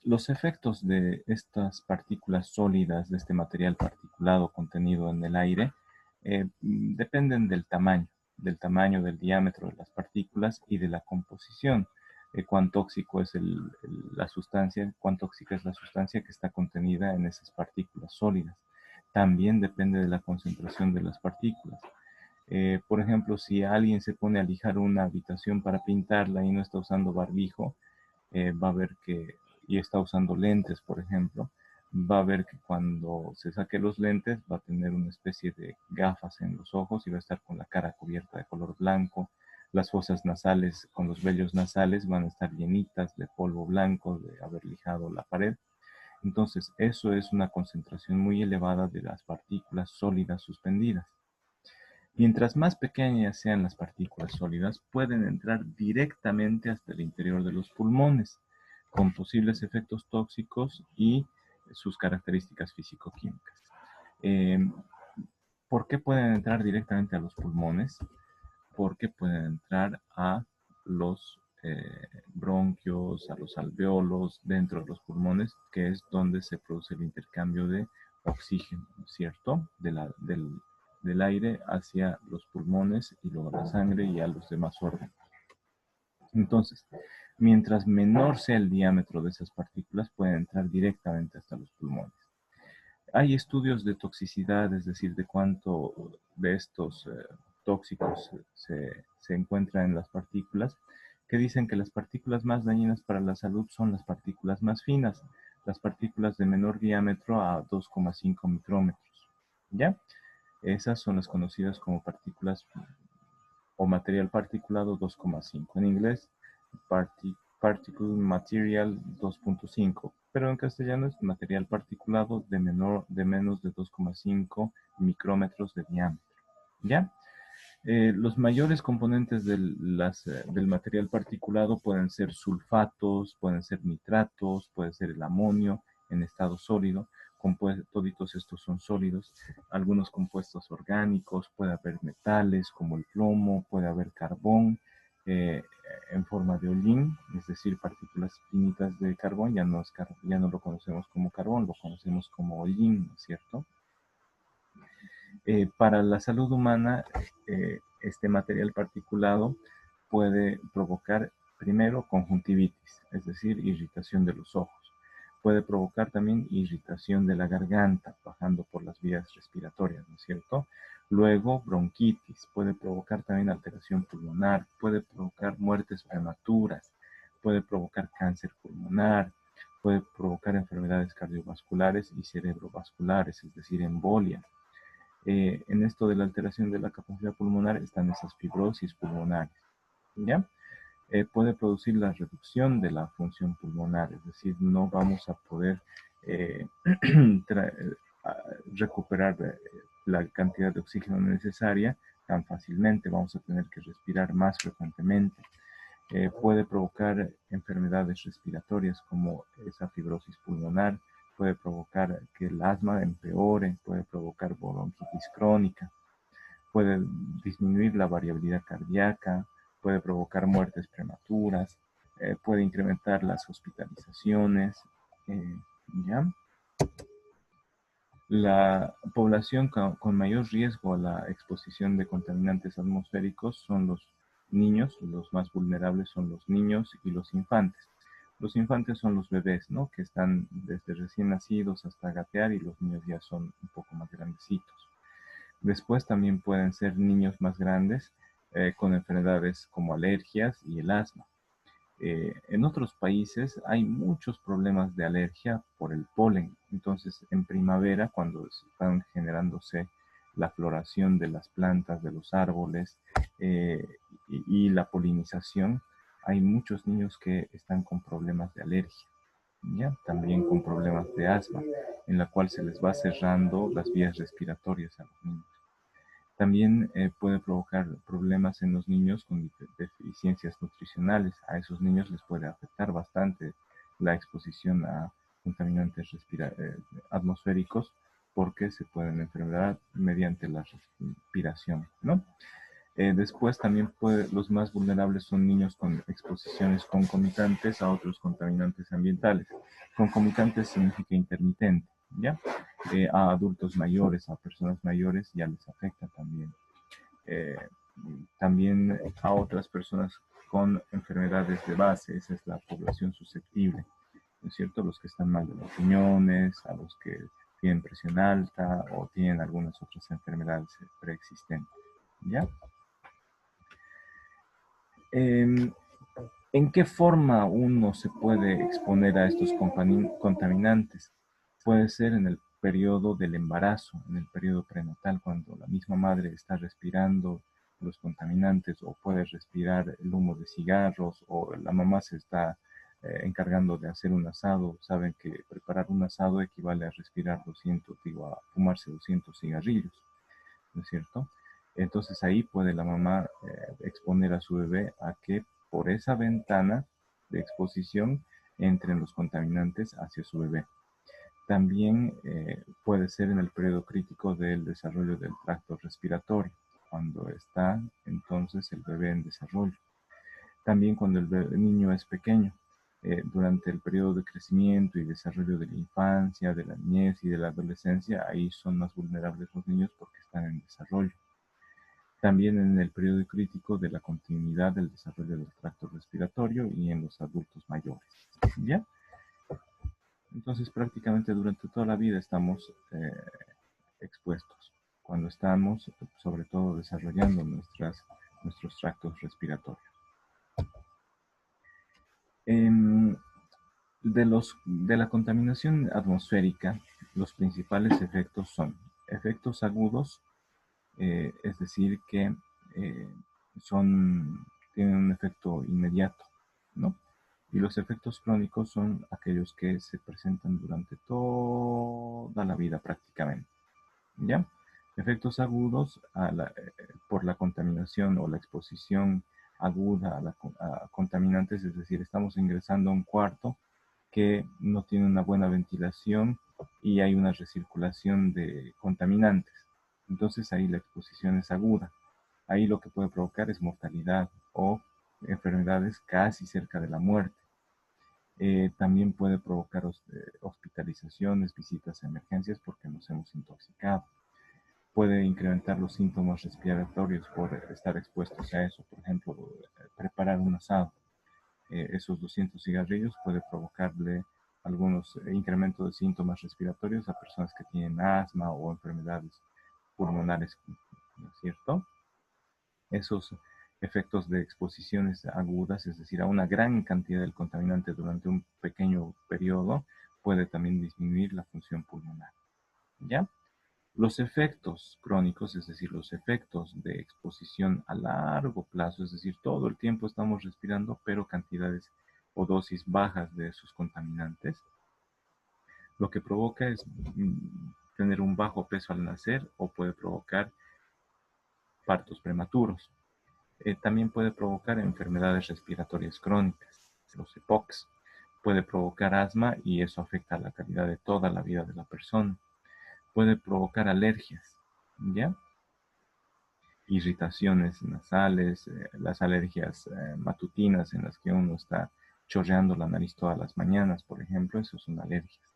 Los efectos de estas partículas sólidas, de este material particulado contenido en el aire, dependen del tamaño, del diámetro de las partículas y de la composición. Cuán tóxico es la sustancia, cuán tóxica es la sustancia que está contenida en esas partículas sólidas. También depende de la concentración de las partículas. Por ejemplo, si alguien se pone a lijar una habitación para pintarla y no está usando barbijo, va a ver que, y está usando lentes, por ejemplo, va a ver que cuando se saque los lentes va a tener una especie de gafas en los ojos y va a estar con la cara cubierta de color blanco. Las fosas nasales con los vellos nasales van a estar llenitas de polvo blanco de haber lijado la pared. Entonces, eso es una concentración muy elevada de las partículas sólidas suspendidas. Mientras más pequeñas sean las partículas sólidas, pueden entrar directamente hasta el interior de los pulmones, con posibles efectos tóxicos y sus características físico-químicas. Eh, ¿Por qué pueden entrar directamente a los pulmones? Porque pueden entrar a los bronquios, a los alveolos, dentro de los pulmones, que es donde se produce el intercambio de oxígeno, ¿cierto? Del aire hacia los pulmones y luego a la sangre y a los demás órganos. Entonces, mientras menor sea el diámetro de esas partículas, pueden entrar directamente hasta los pulmones. Hay estudios de toxicidad, es decir, de cuánto de estos tóxicos se encuentra en las partículas, que dicen que las partículas más dañinas para la salud son las partículas más finas, las partículas de menor diámetro a 2,5 micrómetros. ¿Ya? Esas son las conocidas como partículas o material particulado 2,5. En inglés, particle material 2,5. Pero en castellano es material particulado de menos de 2,5 micrómetros de diámetro. ¿Ya? Los mayores componentes del material particulado pueden ser sulfatos, pueden ser nitratos, puede ser el amonio en estado sólido. Toditos estos son sólidos. Algunos compuestos orgánicos, puede haber metales como el plomo, puede haber carbón en forma de hollín, es decir, partículas finitas de carbón. Ya no lo conocemos como carbón, lo conocemos como hollín, ¿no es cierto? Para la salud humana, este material particulado puede provocar primero conjuntivitis, es decir, irritación de los ojos. Puede provocar también irritación de la garganta, bajando por las vías respiratorias, ¿no es cierto? Luego, bronquitis, puede provocar también alteración pulmonar, puede provocar muertes prematuras, puede provocar cáncer pulmonar, puede provocar enfermedades cardiovasculares y cerebrovasculares, es decir, embolia. En esto de la alteración de la capacidad pulmonar están esas fibrosis pulmonares, ¿ya? Puede producir la reducción de la función pulmonar, es decir, no vamos a poder eh, recuperar la cantidad de oxígeno necesaria tan fácilmente, vamos a tener que respirar más frecuentemente. Puede provocar enfermedades respiratorias como esa fibrosis pulmonar, puede provocar que el asma empeore, puede provocar bronquitis crónica, puede disminuir la variabilidad cardíaca, puede provocar muertes prematuras, puede incrementar las hospitalizaciones, ¿ya? La población con mayor riesgo a la exposición de contaminantes atmosféricos son los niños, los más vulnerables son los niños y los infantes. Los infantes son los bebés, ¿no? Que están desde recién nacidos hasta gatear y los niños ya son un poco más grandecitos. Después también pueden ser niños más grandes con enfermedades como alergias y el asma. En otros países hay muchos problemas de alergia por el polen. Entonces, en primavera, cuando están generándose la floración de las plantas, de los árboles eh, y la polinización, hay muchos niños que están con problemas de alergia, ¿ya? También con problemas de asma, en la cual se les va cerrando las vías respiratorias a los niños. También puede provocar problemas en los niños con deficiencias nutricionales. A esos niños les puede afectar bastante la exposición a contaminantes atmosféricos porque se pueden enfermar mediante la respiración, ¿no? Después también los más vulnerables son niños con exposiciones concomitantes a otros contaminantes ambientales. Concomitantes significa intermitente, ¿ya? A adultos mayores, a personas mayores ya les afecta también. Eh, También a otras personas con enfermedades de base, esa es la población susceptible, ¿no es cierto? Los que están mal de los riñones, a los que tienen presión alta o tienen algunas otras enfermedades preexistentes, ¿ya? Eh, ¿En qué forma uno se puede exponer a estos contaminantes? Puede ser en el periodo del embarazo, en el periodo prenatal, cuando la misma madre está respirando los contaminantes o puede respirar el humo de cigarros o la mamá se está encargando de hacer un asado. Saben que preparar un asado equivale a respirar 200, digo, a fumarse 200 cigarrillos, ¿no es cierto? Entonces ahí puede la mamá exponer a su bebé a que por esa ventana de exposición entren los contaminantes hacia su bebé. También puede ser en el periodo crítico del desarrollo del tracto respiratorio, cuando está entonces el bebé en desarrollo. También cuando el niño es pequeño, durante el periodo de crecimiento y desarrollo de la infancia, de la niñez y de la adolescencia, ahí son más vulnerables los niños porque están en desarrollo. También en el periodo crítico de la continuidad del desarrollo del tracto respiratorio y en los adultos mayores. ¿Ya? Entonces prácticamente durante toda la vida estamos expuestos, cuando estamos sobre todo desarrollando nuestros tractos respiratorios. Em, de la contaminación atmosférica, los principales efectos son efectos agudos, es decir, que eh, tienen un efecto inmediato, ¿no? Y los efectos crónicos son aquellos que se presentan durante toda la vida prácticamente, ¿ya? Efectos agudos por la contaminación o la exposición aguda a contaminantes, es decir, estamos ingresando a un cuarto que no tiene una buena ventilación y hay una recirculación de contaminantes. Entonces ahí la exposición es aguda. Ahí lo que puede provocar es mortalidad o enfermedades casi cerca de la muerte. También puede provocar hospitalizaciones, visitas a emergencias porque nos hemos intoxicado. Puede incrementar los síntomas respiratorios por estar expuestos a eso. Por ejemplo, preparar un asado. Esos 200 cigarrillos puede provocarle algunos incrementos de síntomas respiratorios a personas que tienen asma o enfermedades pulmonares, ¿no es cierto? Esos efectos de exposiciones agudas, es decir, a una gran cantidad del contaminante durante un pequeño periodo, puede también disminuir la función pulmonar, ¿ya? Los efectos crónicos, es decir, los efectos de exposición a largo plazo, es decir, todo el tiempo estamos respirando, pero cantidades o dosis bajas de esos contaminantes, lo que provoca es tener un bajo peso al nacer o puede provocar partos prematuros. También puede provocar enfermedades respiratorias crónicas, los EPOCs. Puede provocar asma y eso afecta a la calidad de toda la vida de la persona. Puede provocar alergias, ¿ya? Irritaciones nasales, las alergias matutinas en las que uno está chorreando la nariz todas las mañanas, por ejemplo, eso son alergias.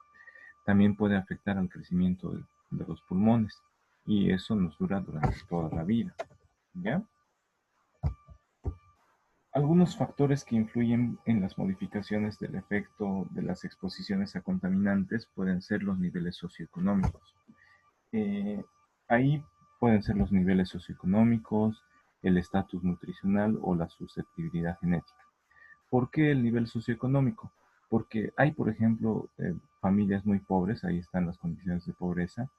También puede afectar al crecimiento de los pulmones y eso nos dura durante toda la vida, ¿ya? Algunos factores que influyen en las modificaciones del efecto de las exposiciones a contaminantes pueden ser los niveles socioeconómicos. Eh, Ahí pueden ser los niveles socioeconómicos, el estatus nutricional o la susceptibilidad genética. ¿Por qué el nivel socioeconómico? Porque hay, por ejemplo, familias muy pobres, ahí están las condiciones de pobreza.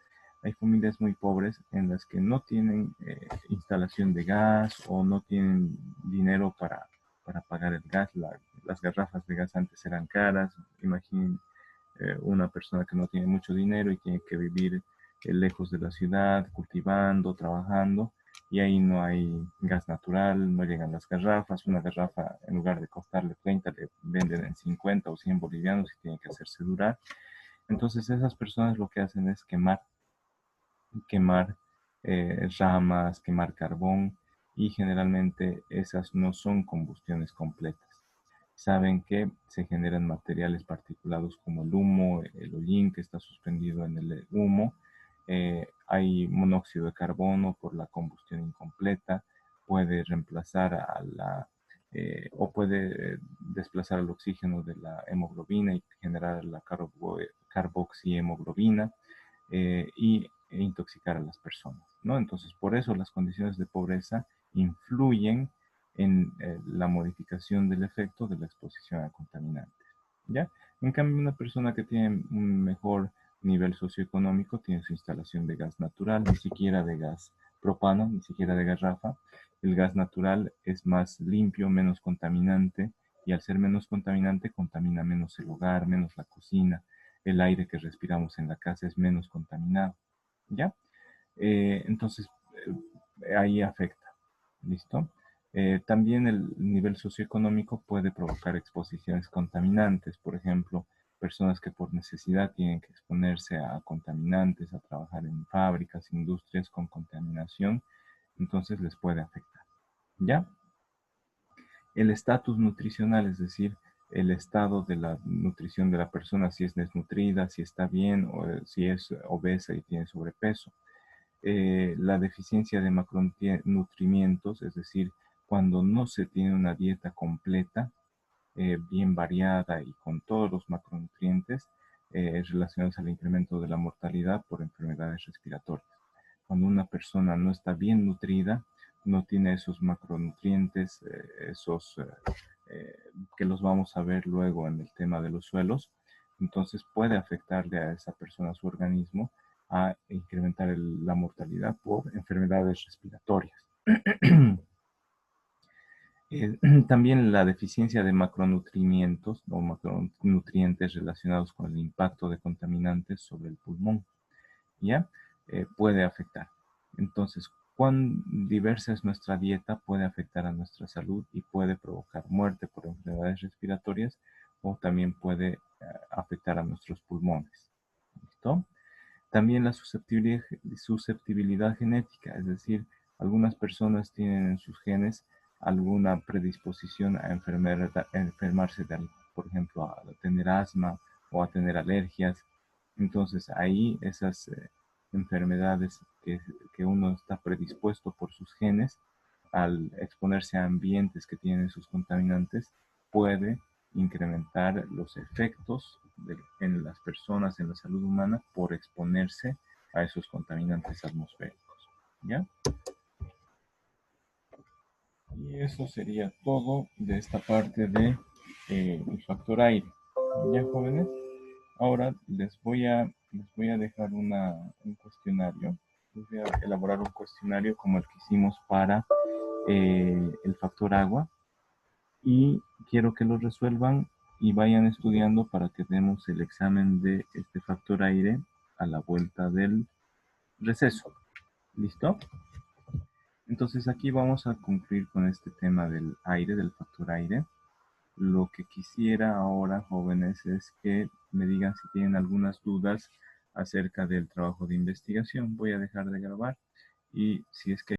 Hay familias muy pobres en las que no tienen instalación de gas o no tienen dinero para pagar el gas. Las garrafas de gas antes eran caras. Imaginen una persona que no tiene mucho dinero y tiene que vivir lejos de la ciudad, cultivando, trabajando, y ahí no hay gas natural, no llegan las garrafas. Una garrafa, en lugar de costarle 30, le venden en 50 o 100 bolivianos y tiene que hacerse durar. Entonces esas personas lo que hacen es quemar ramas, quemar carbón, y generalmente esas no son combustiones completas. Saben que se generan materiales particulados como el humo, el hollín que está suspendido en el humo. Hay monóxido de carbono por la combustión incompleta, puede reemplazar o puede desplazar el oxígeno de la hemoglobina y generar la carboxihemoglobina e intoxicar a las personas, ¿no? Entonces, por eso las condiciones de pobreza influyen en la modificación del efecto de la exposición a contaminantes, ¿ya? En cambio, una persona que tiene un mejor nivel socioeconómico tiene su instalación de gas natural, ni siquiera de gas propano, ni siquiera de garrafa. El gas natural es más limpio, menos contaminante, y al ser menos contaminante, contamina menos el hogar, menos la cocina. El aire que respiramos en la casa es menos contaminado, ¿ya? Entonces, ahí afecta, ¿listo? También el nivel socioeconómico puede provocar exposiciones contaminantes, por ejemplo, personas que por necesidad tienen que exponerse a contaminantes, a trabajar en fábricas, industrias con contaminación, entonces les puede afectar, ¿ya? El estatus nutricional, es decir, el estado de la nutrición de la persona, si es desnutrida, si está bien o si es obesa y tiene sobrepeso. La deficiencia de macronutrientes, es decir, cuando no se tiene una dieta completa, bien variada y con todos los macronutrientes relacionados al incremento de la mortalidad por enfermedades respiratorias. Cuando una persona no está bien nutrida, no tiene esos macronutrientes, que los vamos a ver luego en el tema de los suelos, entonces puede afectarle a esa persona, a su organismo, a incrementar la mortalidad por enfermedades respiratorias. También la deficiencia de macronutrientes o macronutrientes relacionados con el impacto de contaminantes sobre el pulmón, ¿ya? Puede afectar. Entonces, cuán diversa es nuestra dieta puede afectar a nuestra salud y puede provocar muerte por enfermedades respiratorias o también puede afectar a nuestros pulmones. ¿Listo? También la susceptibilidad genética, es decir, algunas personas tienen en sus genes alguna predisposición a enfermarse de algo, por ejemplo, a tener asma o a tener alergias. Entonces ahí esas enfermedades que uno está predispuesto por sus genes, al exponerse a ambientes que tienen sus contaminantes, puede incrementar los efectos en las personas, en la salud humana, por exponerse a esos contaminantes atmosféricos. ¿Ya? Y eso sería todo de esta parte de el factor aire. ¿Ya, jóvenes? Ahora les voy a dejar un cuestionario. Les voy a elaborar un cuestionario como el que hicimos para el factor agua. Y quiero que lo resuelvan y vayan estudiando para que demos el examen de este factor aire a la vuelta del receso. ¿Listo? Entonces aquí vamos a concluir con este tema del aire, del factor aire. Lo que quisiera ahora, jóvenes, es que me digan si tienen algunas dudas acerca del trabajo de investigación. Voy a dejar de grabar y si es que